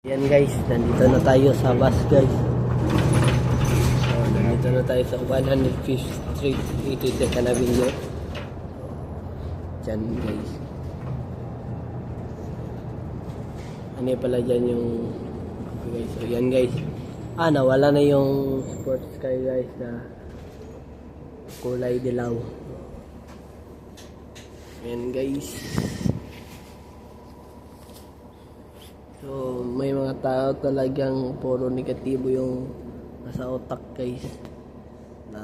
Yan guys, nandito na tayo sa bus guys. So, nandito na tayo sa 105th Street, 82nd Avenue. Diyan guys. Ano pala dyan yung guys. So yan guys. Nawala na yung sports car guys na kulay dilaw. Yan guys. So, may mga tao talagang puro negatibo yung nasa utak guys na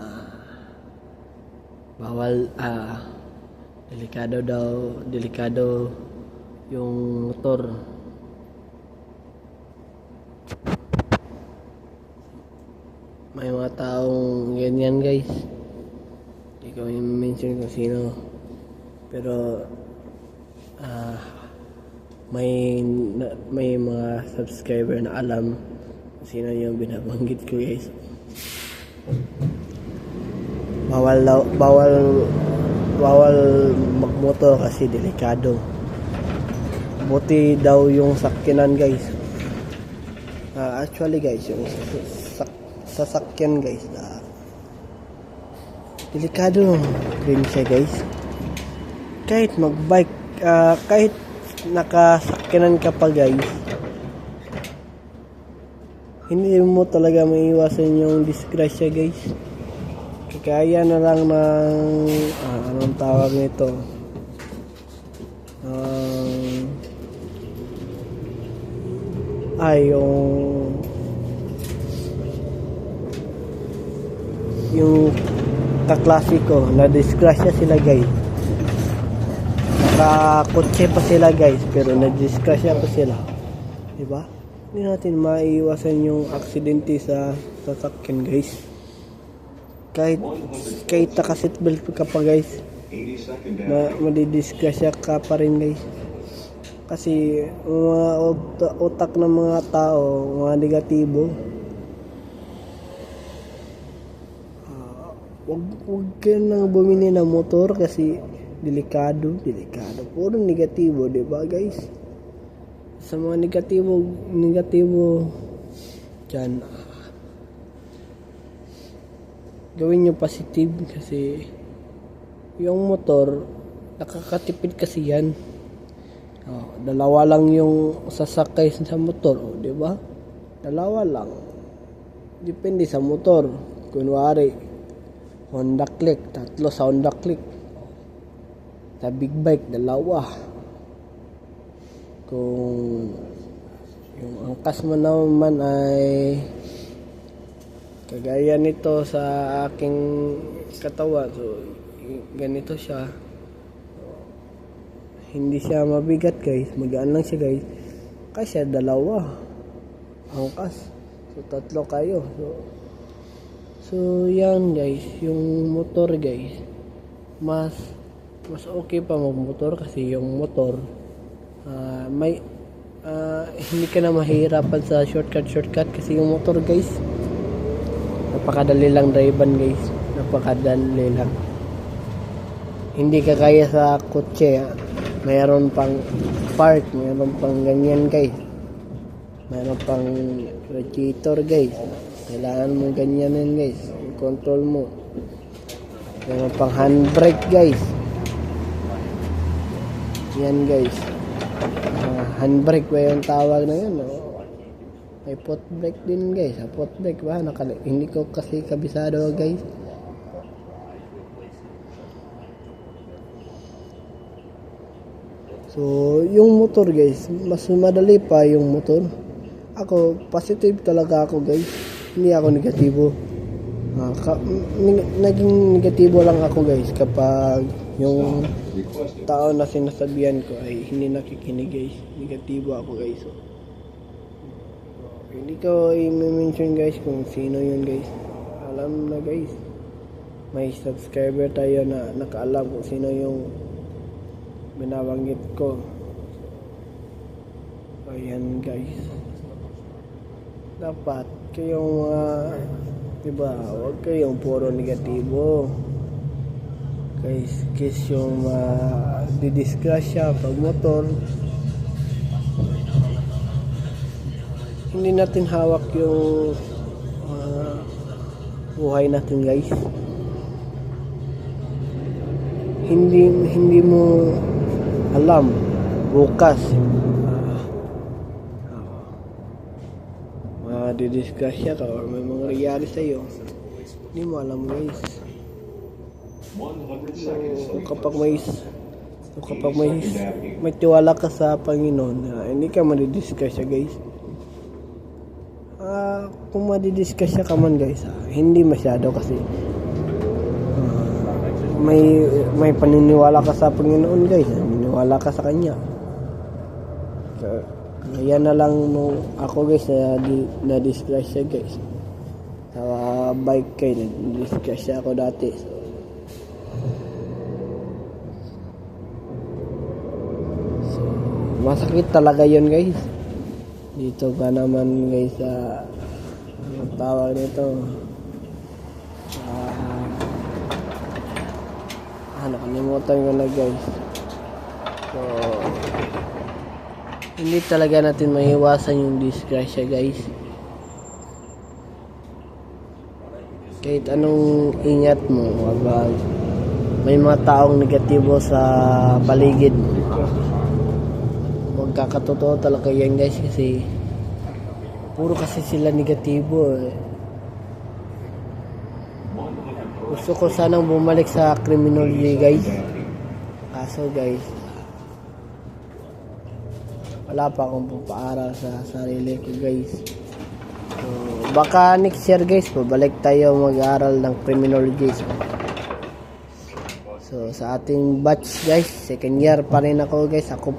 bawal, delikado yung motor. May mga taong ganyan guys, hindi ko i-mention kung sino, pero may mga subscriber na alam kung sino yung binabanggit ko guys. Bawal magmotor kasi delikado. Buti daw yung sakyanan guys. Actually guys, yung sasakyan guys, delikado din siya guys. Kahit magbike, kahit nakasakyanan ka pa guys, hindi mo talaga maiiwasan yung disgrasya guys. Kaya na lang ng anong tawag nito, yung kaklasiko na disgrasya sila guys. Nakakotse pa sila guys, pero na-disgrasya pa sila, diba? Hindi natin maiiwasan yung aksidente sa sasakyan guys. Kahit naka-seatbelt ka pa guys, madidisgrasya ka pa rin guys. Kasi mga utak ng mga tao, mga negatibo. Huwag ka nang bumili ng motor kasi delikado. Puro negatibo, diba guys? Sa mga negatibo dyan, gawin nyo positive kasi yung motor, nakakatipid kasi yan. Dalawa lang yung sasakay sa motor, diba? Dalawa lang. Depende sa motor. Kunwari, Honda Click, 3 sa Honda Click. Sa big bike, 2. Kung yung angkas mo naman ay kagaya nito sa aking katawan, so ganito siya, hindi siya mabigat guys, magaan lang siya guys, kasi 2 angkas, so 3 kayo, so yan guys. Yung motor guys, mas okay pa magmotor kasi yung motor hindi ka na mahirapan sa shortcut kasi yung motor guys, napakadali lang drivean guys, napakadali lang. Hindi ka kaya sa kotse, mayroon pang park, mayroon pang ganyan guys, mayroon pang radiator guys, kailangan mo ganyanin guys, control mo. Mayroon pang handbrake guys. Yan guys, handbrake ba yung tawag na yun? May foot brake din guys. Foot brake ba? Hindi ko kasi kabisado guys. So yung motor guys, mas madali pa yung motor. Ako, positive talaga ako guys, hindi ako negatibo. Naging negatibo lang ako guys kapag yung tao na sinasabihan ko ay hindi nakikinig guys. Negatibo ako guys. So, hindi ko i-mention guys kung sino yun guys. Alam na guys, may subscriber tayo na nakaalam kung sino yung binabanggit ko. Ayan guys, dapat kayong diba, huwag kayong puro negatibo guys, kasi yung didisgrasya pag motor, hindi natin hawak yung buhay natin guys. Hindi mo alam bukas madidisgrasya ka or may mga nangyari sa'yo, hindi mo alam guys. Kapag may tiwala ka sa Panginoon, hindi ka madidisgrasya guys. Kung madidisgrasya ka man guys, hindi masyado kasi may paniniwala ka sa Panginoon guys, naniniwala ka sa Kanya. Kaya na lang nung ako guys na disgrasya guys sa bike kay na disgrasya ako dati. So, masakit talaga yun guys. Dito ka naman guys sa tawag nito nakalimutan ko na guys. So hindi talaga natin maiwasan yung disgrasya guys. Kahit anong ingat mo, may mga taong negatibo sa paligid, huwag kakatotoo talaga yan guys, kasi puro kasi sila negatibo eh. Gusto ko sanang bumalik sa criminology guys, kaso guys wala pa akong pupaaral sa sarili ko guys. So, baka next year guys pabalik tayo mag-aaral ng criminology. So sa ating batch guys, second year pa rin ako guys. Ako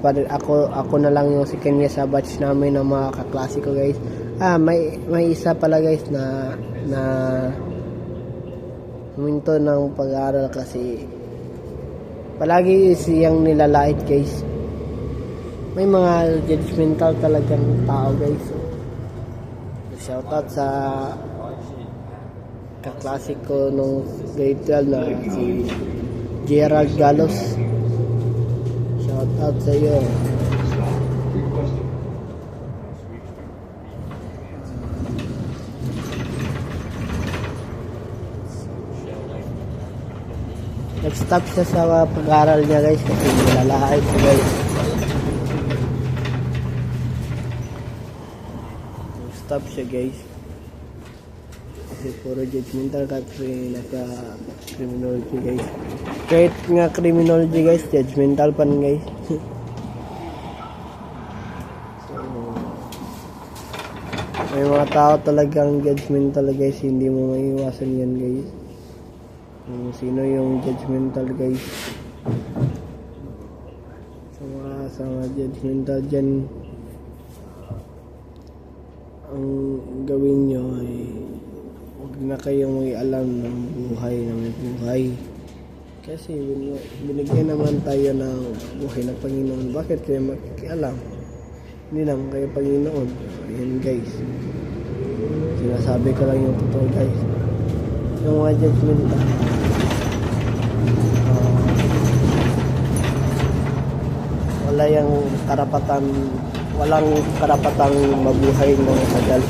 na lang yung second year sa batch namin ng mga kaklase ko guys. May isa pala guys na huminto ng pag-aaral kasi palagi siyang nilalait guys. May mga judgmental talagang tao guys. So, shoutout sa kaklase ko nung grade 12 na si Gerald Galos. Shoutout sa iyo. Nag-stop siya sa pag-aaral niya guys kasi nilalait siya guys. Stop siya guys kasi puro judgmental kasi naka-criminology guys. Kahit nga criminology guys, judgmental pa guys. So, may mga tao talagang judgmental guys, hindi mo maiwasan yan guys. Kung sino yung judgmental guys, sa mga judgmental dyan, ang gawin nyo ay huwag na kayong may alam ng buhay na may buhay. Kasi binigyan naman tayo ng buhay ng Panginoon. Bakit kayo makikialam? Hindi naman kayo Panginoon. Ayan guys, sinasabi ko lang yung totoo guys. Yung mga judgmental, walang karapatang mabuhay ng matagal.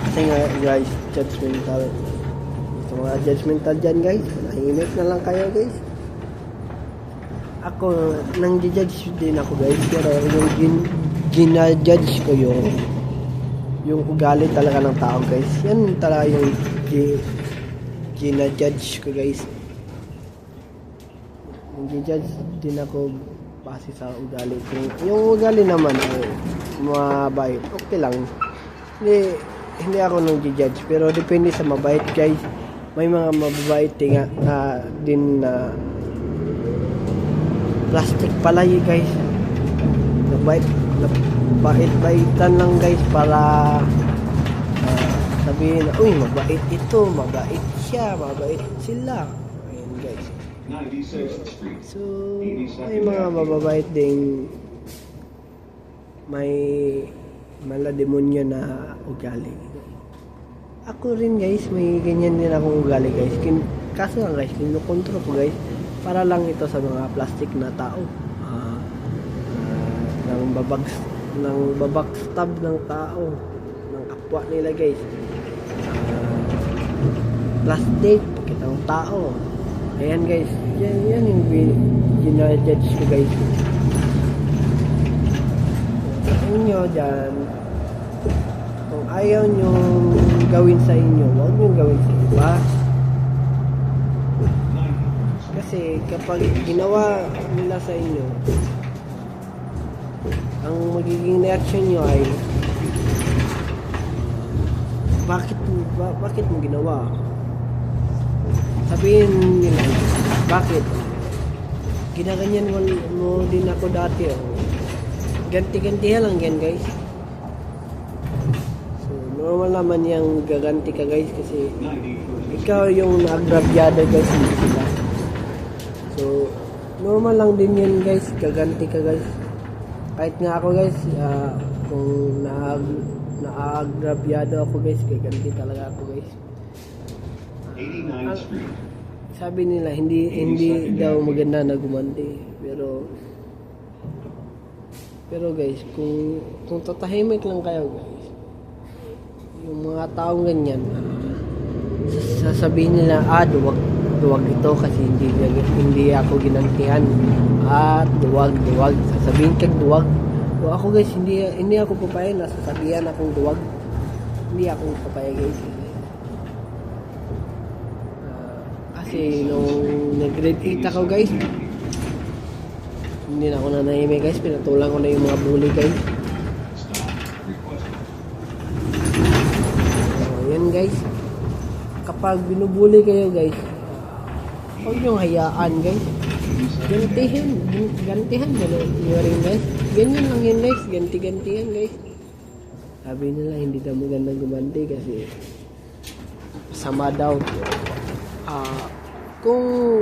Kasi nga guys, judgmental. Sa mga judgmental dyan guys, nahimik na lang kayo guys. Ako, nang judge din ako guys, pero yung ginajudge ko yung ugali talaga ng tao guys. Yan talaga yung ginajudge ko guys. Yung ginajudge din ako base sa ugali. Yung ugali naman ay mabait, okay lang. Hindi ako nang judge, pero depende sa mabait guys. May mga mababait din na plastic palay guys. Bait-baitan lang guys para sabihin, uy, mabait ito, mabait siya, mabait sila. Ayan guys. So, may mga mababait ding may malademonyo na ugali. Ako rin guys, may ganyan din akong ugali guys. Kaso lang guys, kinukontrol ko guys para lang ito sa mga plastic na tao. Nang ng babackstab ng tao, ng kapwa nila guys. Last date kitang tao. Ayan guys, yan yung ginajudge ko guys. Sa inyo dyan, kung ayaw nyo gawin sa inyo, huwag nyo gawin sa iba. Kasi kapag ginawa nila sa inyo, ang magiging reaction nyo ay bakit mo ginawa? Sabihin nila, bakit? Ginaganyan mo din ako dati. Ganti-gantihan lang yan guys. So normal naman yung gaganti ka guys kasi ikaw yung naagrabyado guys, hindi sila. So normal lang din yan guys, gaganti ka guys. Kahit nga ako guys, kung naagrabyado ako guys, gaganti talaga ako guys. Sabi nila hindi daw maganda na gumanti, pero guys, kung tatahimik lang kayo guys, yung mga taong ganyan, sasabihin nila duwag ito kasi hindi ako ginantihan, duwag sasabihin kag duwag. So ako guys, hindi ako papayag na sasabihan akong duwag, hindi ako papayag guys. Kasi nung nag-grade 8 ako guys, hindi na ako nanahimik guys, pinatulang ko na yung mga bully guys. So yan guys, kapag binubuli kayo guys, huwag nyo hayaan guys, gantihan nyo rin guys. Ganyan lang yun guys, ganti-gantihan guys. Sabi nila hindi daw magandang gumanti kasi sama daw. Kung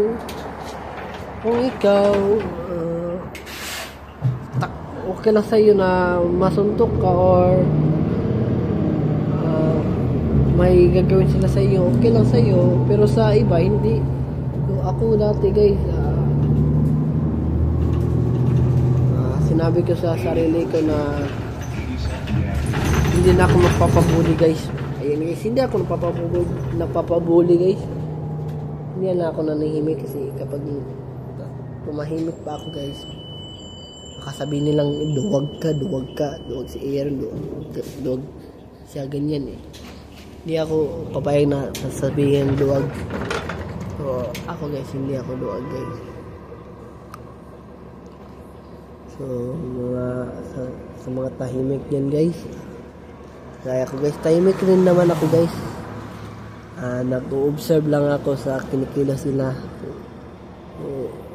ikaw okay lang sa'yo na masuntok ka or may gagawin sila sa'yo, okay lang sa'yo, pero sa iba hindi. So, ako dati guys, sinabi ko sa sarili ko na hindi na ako magpapabuli guys. Ayan guys, hindi ako napapabuli guys. Hindi na ako nanahimik kasi kapag tumahimik pa ako guys, makasabihin nilang duwag si Aaron, duwag siya, ganyan eh. Hindi ako papayag na sasabihin duwag. So ako guys, hindi ako duwag guys. So sa mga tahimik yan guys, kaya ako guys, tahimik rin naman ako guys. Nag-observe lang ako sa kinikilos nila.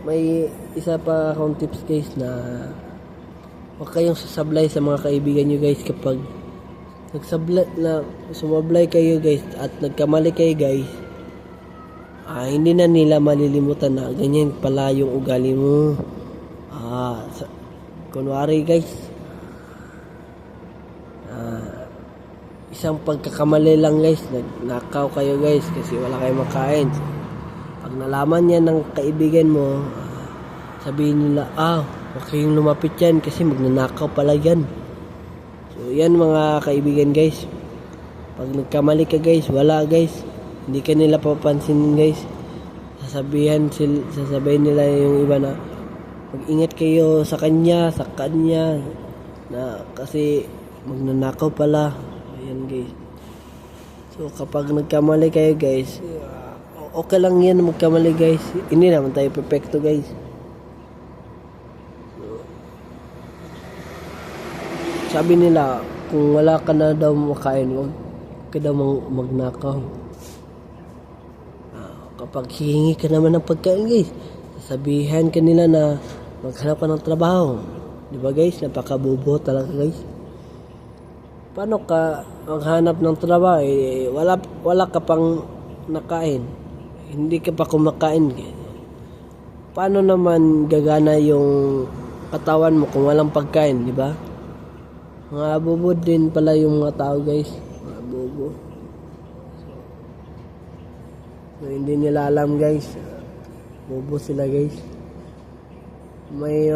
May isa pa akong tips guys na huwag kayong sasablay sa mga kaibigan nyo guys. Kapag sumablay kayo guys at nagkamali kayo guys, hindi na nila malilimutan na ganyan pala yung ugali mo. Kunwari guys, isang pagkakamali lang guys, nagnakaw kayo guys kasi wala kayong makain. Pag nalaman niya ng kaibigan mo, sabihin nila, huwag kayong lumapit yan kasi magnanakaw pala yan. So yan mga kaibigan guys, pag nagkamali ka guys, wala guys, hindi ka nila papansinin guys. Sasabihin nila yung iba na mag-ingat kayo sa kanya na kasi magnanakaw pala. Ayan guys. So kapag nagkamali kayo guys, okay lang yan magkamali guys. Hindi naman tayo perfecto guys. Sabi nila, kung wala ka na daw makain, huwag ka daw magnakaw. Kapag hihingi ka naman ng pagkain guys, sasabihan ka nila na maghanap ka ng trabaho. Diba guys, napakabobo talaga guys. Paano ka maghanap ng trabaho? Wala ka pang nakain. Hindi ka pa kumakain. Paano naman gagana yung katawan mo kung walang pagkain, di ba? Mga bobo din pala yung mga tao guys. Mga bobo. So, hindi nila alam guys. Bobo sila guys. May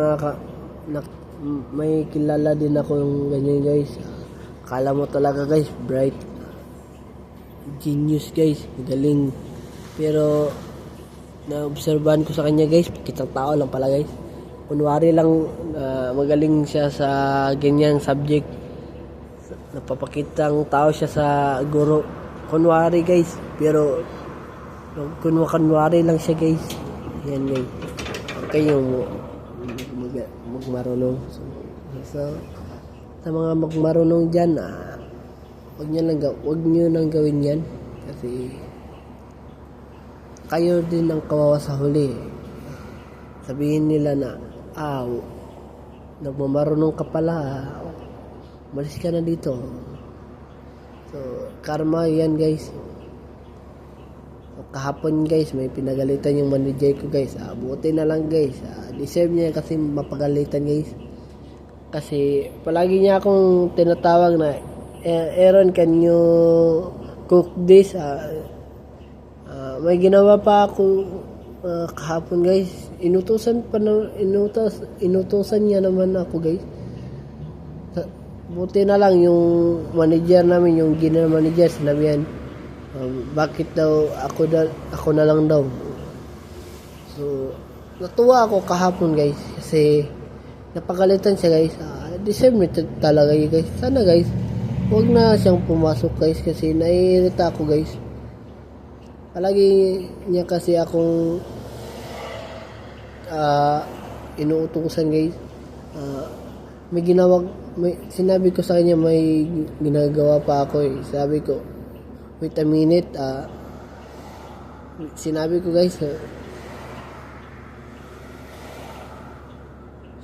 may kilala din ako yung ganyan guys. Akala mo talaga guys, bright. Genius guys, galing. Pero naobserbahan ko sa kanya guys, kitang tao lang pala guys. Kunwari lang magaling siya sa ganyang subject. Napapakitang tao siya sa guro. Kunwari guys, pero kunwari lang siya guys. Yan guys. Okay yung magmarunong. So, sa mga magmarunong dyan, wag nyo nang gawin yan. Kasi, kayo din ang kawawa sa huli. Sabihin nila na, nagmamarunong ka pala, malis ka na dito. So, karma yan guys. So, kahapon guys, may pinagalitan yung manager ko guys. Buti na lang guys. Deserve niya kasi mapagalitan guys. Kasi palagi niya akong tinatawag na, Aaron, can you cook this? May ginawa pa ako kahapon guys. Inutusan niya naman ako guys. Buti na lang yung manager namin, yung general manager, sinabihan, bakit daw ako na lang daw. So, natuwa ako kahapon guys kasi napagalitan siya guys. Deserve nito talaga guys. Sana guys, huwag na siyang pumasok guys kasi naiirita ako guys. Palagi niya kasi akong inuutusan guys. Sinabi ko sa kanya may ginagawa pa ako eh. Sabi ko, wait a minute. Sinabi ko guys.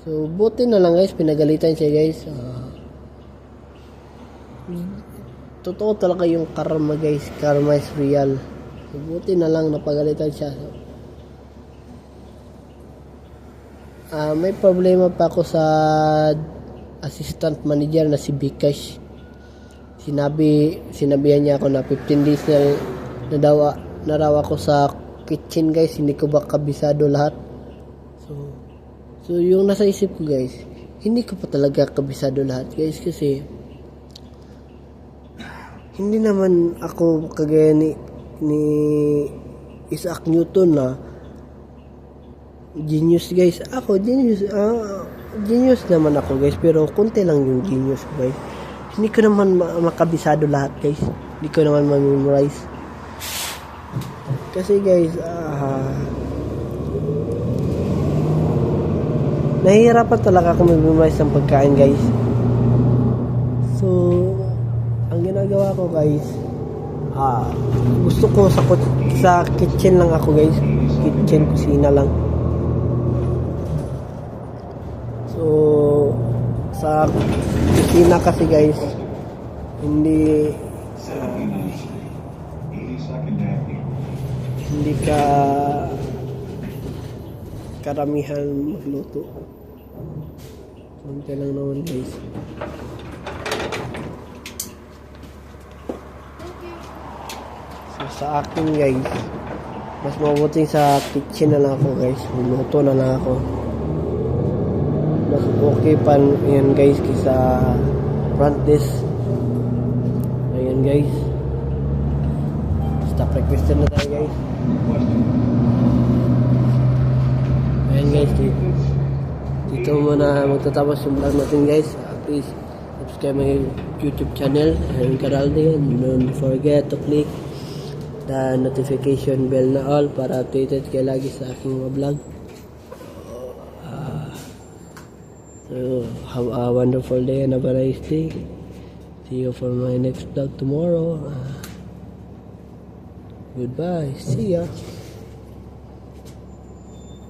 So, buti na lang guys, pinagalitan siya guys. Totoo talaga yung karma guys. Karma is real. So, buti na lang napagalitan siya. May problema pa ako sa assistant manager na si Bikash. Sinabihan niya ako na 15 days na raw ako sa kitchen guys. Hindi ko ba kabisado lahat. So yung nasa isip ko guys, hindi ko pa talaga kabisado lahat guys kasi hindi naman ako kagaya ni Isaac Newton na genius guys. Ako genius naman ako guys, pero konti lang yung genius ko guys. Hindi ko naman makabisado lahat guys. Hindi ko naman ma-memorize. Kasi guys, nahihirapan talaga ako mag-memorize ng pagkain guys. So, ang ginagawa ko guys, gusto ko sa kitchen lang ako guys. Kitchen, kusina lang. So, sa kusina kasi guys, hindi ka karamihan magluto. Kunti lang naman guys. So, sa akin guys, mas mabuting sa kitchen na lang ako guys. Magluto na lang ako. Mas okay pa yan guys kaysa front desk. Ayan guys. Stop requesting na tayo guys. Ayan guys, dito muna magtatapos yung vlog natin guys. Please subscribe my YouTube channel, Aaron Caralde, and don't forget to click the notification bell na all para updated kayo lagi sa aking mga vlog. So have a wonderful day and have a nice day. See you for my next vlog tomorrow. Goodbye. See ya.